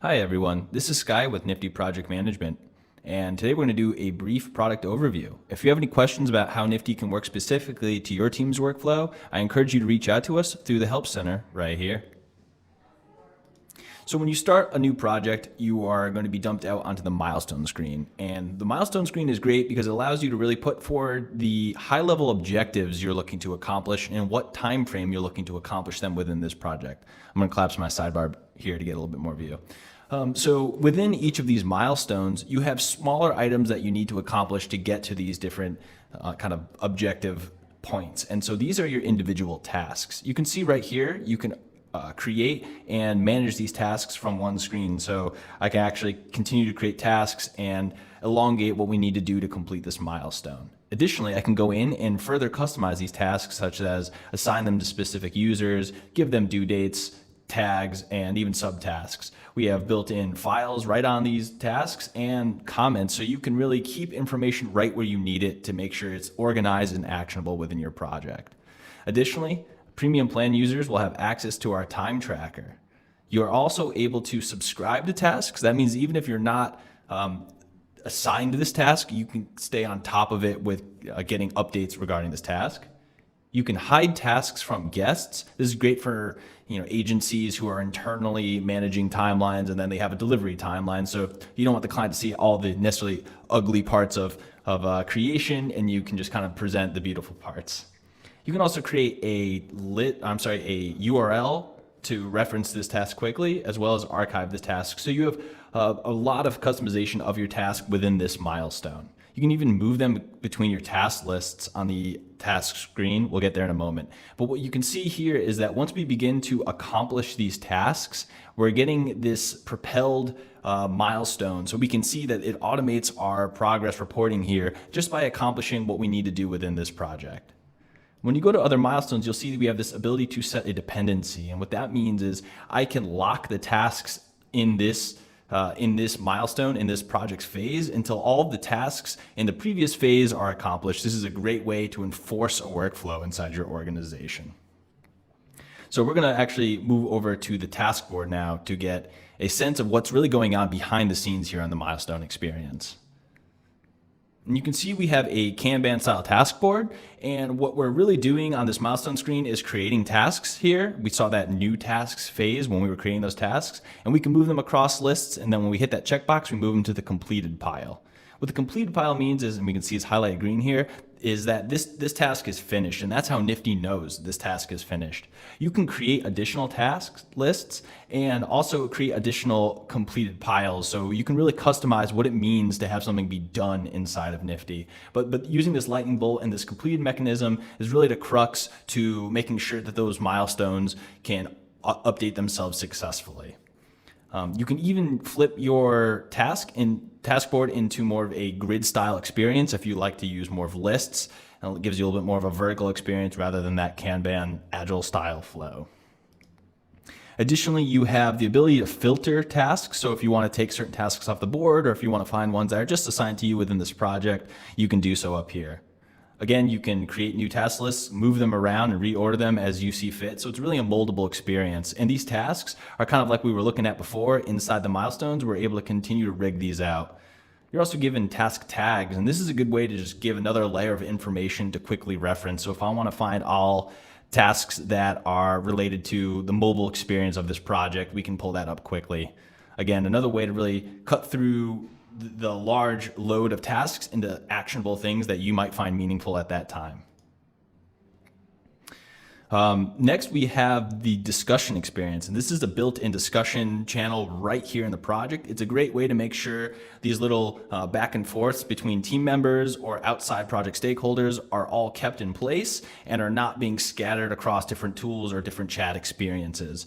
Hi everyone, this is Sky with Nifty Project Management, and today we're going to do a brief product overview. If you have any questions about how Nifty can work specifically to your team's workflow, I encourage you to reach out to us through the Help Center right here. So when you start a new project, you are going to be dumped out onto the Milestone screen. And the Milestone screen is great because it allows you to really put forward the high-level objectives you're looking to accomplish and what time frame you're looking to accomplish them within this project. I'm going to collapse my sidebar here to get a little bit more view. So within each of these milestones, you have smaller items that you need to accomplish to get to these different kind of objective points. And so these are your individual tasks. You can see right here, you can create and manage these tasks from one screen. So I can actually continue to create tasks and elongate what we need to do to complete this milestone. Additionally, I can go in and further customize these tasks, such as assign them to specific users, give them due dates, tags, and even subtasks. We have built-in files right on these tasks and comments, so you can really keep information right where you need it to make sure it's organized and actionable within your project. Additionally, premium plan users will have access to our time tracker. You're also able to subscribe to tasks. That means even if you're not assigned to this task, you can stay on top of it with getting updates regarding this task. You can hide tasks from guests. This is great for agencies who are internally managing timelines, and then they have a delivery timeline. So you don't want the client to see all the necessarily ugly parts of creation, and you can just kind of present the beautiful parts. You can also create a URL to reference this task quickly, as well as archive this task. So you have a lot of customization of your task within this milestone. You can even move them between your task lists on the task screen. We'll get there in a moment. But what you can see here is that once we begin to accomplish these tasks, we're getting this propelled milestone. So we can see that it automates our progress reporting here just by accomplishing what we need to do within this project. When you go to other milestones, you'll see that we have this ability to set a dependency. And what that means is I can lock the tasks in this milestone, in this project's phase, until all of the tasks in the previous phase are accomplished. This is a great way to enforce a workflow inside your organization. So we're going to actually move over to the task board now to get a sense of what's really going on behind the scenes here on the milestone experience. And you can see we have a Kanban style task board, and what we're really doing on this milestone screen is creating tasks here. We saw that new tasks phase when we were creating those tasks, and we can move them across lists, and then when we hit that checkbox, we move them to the completed pile. What the completed pile means is, and we can see it's highlighted green here, is that this task is finished, and that's how Nifty knows this task is finished. You can create additional task lists and also create additional completed piles, so you can really customize what it means to have something be done inside of Nifty. But using this lightning bolt and this completed mechanism is really the crux to making sure that those milestones can update themselves successfully. You can even flip your task board into more of a grid style experience if you like to use more of lists. And it gives you a little bit more of a vertical experience rather than that Kanban agile style flow. Additionally, you have the ability to filter tasks. So if you want to take certain tasks off the board, or if you want to find ones that are just assigned to you within this project, you can do so up here. Again, you can create new task lists, move them around, and reorder them as you see fit. So it's really a moldable experience. And these tasks are kind of like we were looking at before inside the milestones. We're able to continue to rig these out. You're also given task tags, and this is a good way to just give another layer of information to quickly reference. So if I want to find all tasks that are related to the mobile experience of this project, we can pull that up quickly. Again, another way to really cut through the large load of tasks into actionable things that you might find meaningful at that time. Next, we have the discussion experience, and this is the built-in discussion channel right here in the project. It's a great way to make sure these little back and forths between team members or outside project stakeholders are all kept in place and are not being scattered across different tools or different chat experiences.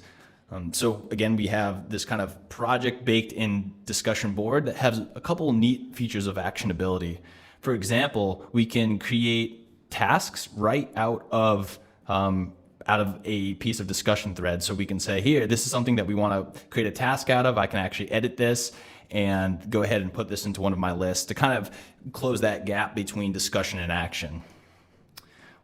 So again, we have this kind of project baked in discussion board that has a couple neat features of actionability. For example, we can create tasks right out of a piece of discussion thread. So we can say, here, this is something that we want to create a task out of. I can actually edit this and go ahead and put this into one of my lists to kind of close that gap between discussion and action.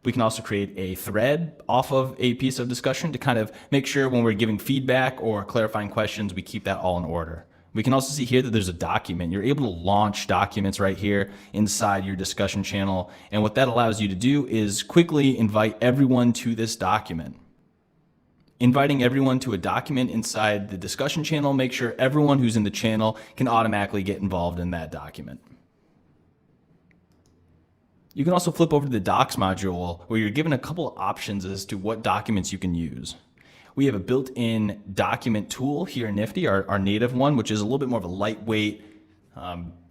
We can also create a thread off of a piece of discussion to kind of make sure when we're giving feedback or clarifying questions, we keep that all in order. We can also see here that there's a document. You're able to launch documents right here inside your discussion channel. And what that allows you to do is quickly invite everyone to this document. Inviting everyone to a document inside the discussion channel, make sure everyone who's in the channel can automatically get involved in that document. You can also flip over to the Docs module where you're given a couple of options as to what documents you can use. We have a built-in document tool here in Nifty, our native one, which is a little bit more of a lightweight,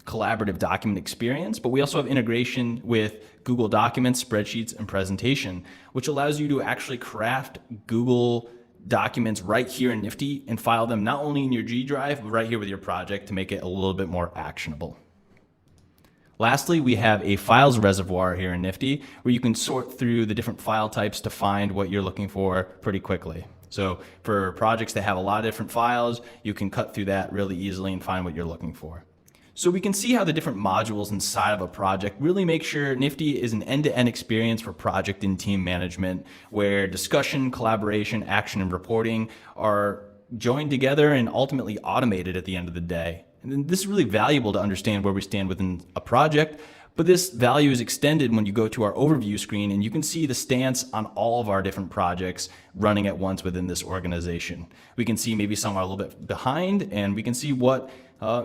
collaborative document experience, but we also have integration with Google Documents, spreadsheets, and presentation, which allows you to actually craft Google documents right here in Nifty and file them not only in your G Drive, but right here with your project to make it a little bit more actionable. Lastly, we have a files reservoir here in Nifty where you can sort through the different file types to find what you're looking for pretty quickly. So for projects that have a lot of different files, you can cut through that really easily and find what you're looking for. So we can see how the different modules inside of a project really make sure Nifty is an end-to-end experience for project and team management, where discussion, collaboration, action, and reporting are joined together and ultimately automated at the end of the day. And this is really valuable to understand where we stand within a project, but this value is extended when you go to our overview screen and you can see the stance on all of our different projects running at once within this organization. We can see maybe some are a little bit behind, and we can see what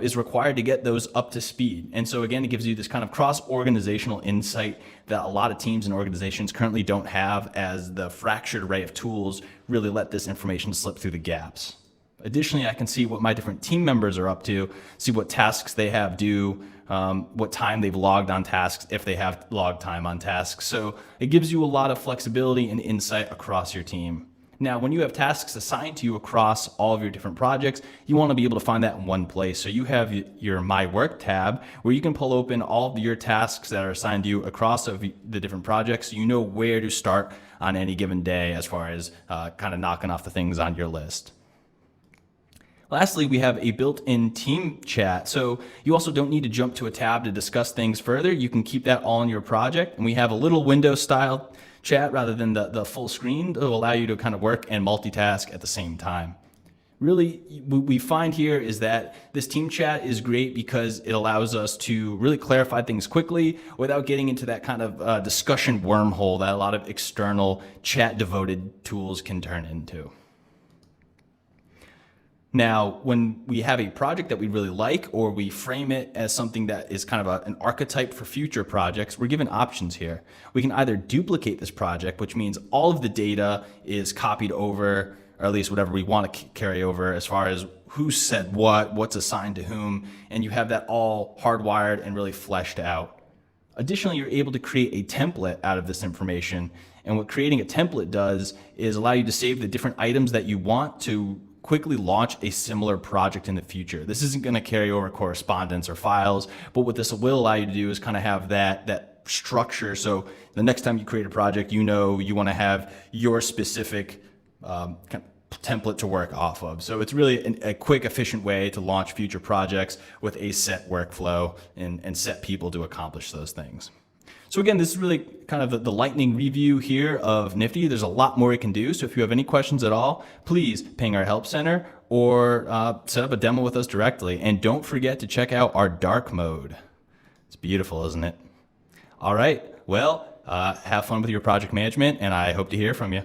is required to get those up to speed. And so again, it gives you this kind of cross-organizational insight that a lot of teams and organizations currently don't have, as the fractured array of tools really let this information slip through the gaps. Additionally, I can see what my different team members are up to, see what tasks they have due, what time they've logged on tasks, if they have logged time on tasks. So it gives you a lot of flexibility and insight across your team. Now, when you have tasks assigned to you across all of your different projects, you want to be able to find that in one place. So you have your My Work tab where you can pull open all of your tasks that are assigned to you across the different projects. So you know where to start on any given day as far as kind of knocking off the things on your list. Lastly, we have a built-in team chat. So you also don't need to jump to a tab to discuss things further. You can keep that all in your project. And we have a little window style chat rather than the full screen to allow you to kind of work and multitask at the same time. Really, what we find here is that this team chat is great because it allows us to really clarify things quickly without getting into that kind of discussion wormhole that a lot of external chat-devoted tools can turn into. Now, when we have a project that we really like, or we frame it as something that is kind of an archetype for future projects, we're given options here. We can either duplicate this project, which means all of the data is copied over, or at least whatever we want to carry over as far as who said what, what's assigned to whom, and you have that all hardwired and really fleshed out. Additionally, you're able to create a template out of this information, and what creating a template does is allow you to save the different items that you want to quickly launch a similar project in the future. This isn't going to carry over correspondence or files, but what this will allow you to do is kind of have that structure. So the next time you create a project, you know you want to have your specific kind of template to work off of. So it's really a quick, efficient way to launch future projects with a set workflow and set people to accomplish those things. So again, this is really kind of the lightning review here of Nifty. There's a lot more it can do. So if you have any questions at all, please ping our help center or set up a demo with us directly. And don't forget to check out our dark mode. It's beautiful, isn't it? All right. Well, have fun with your project management, and I hope to hear from you.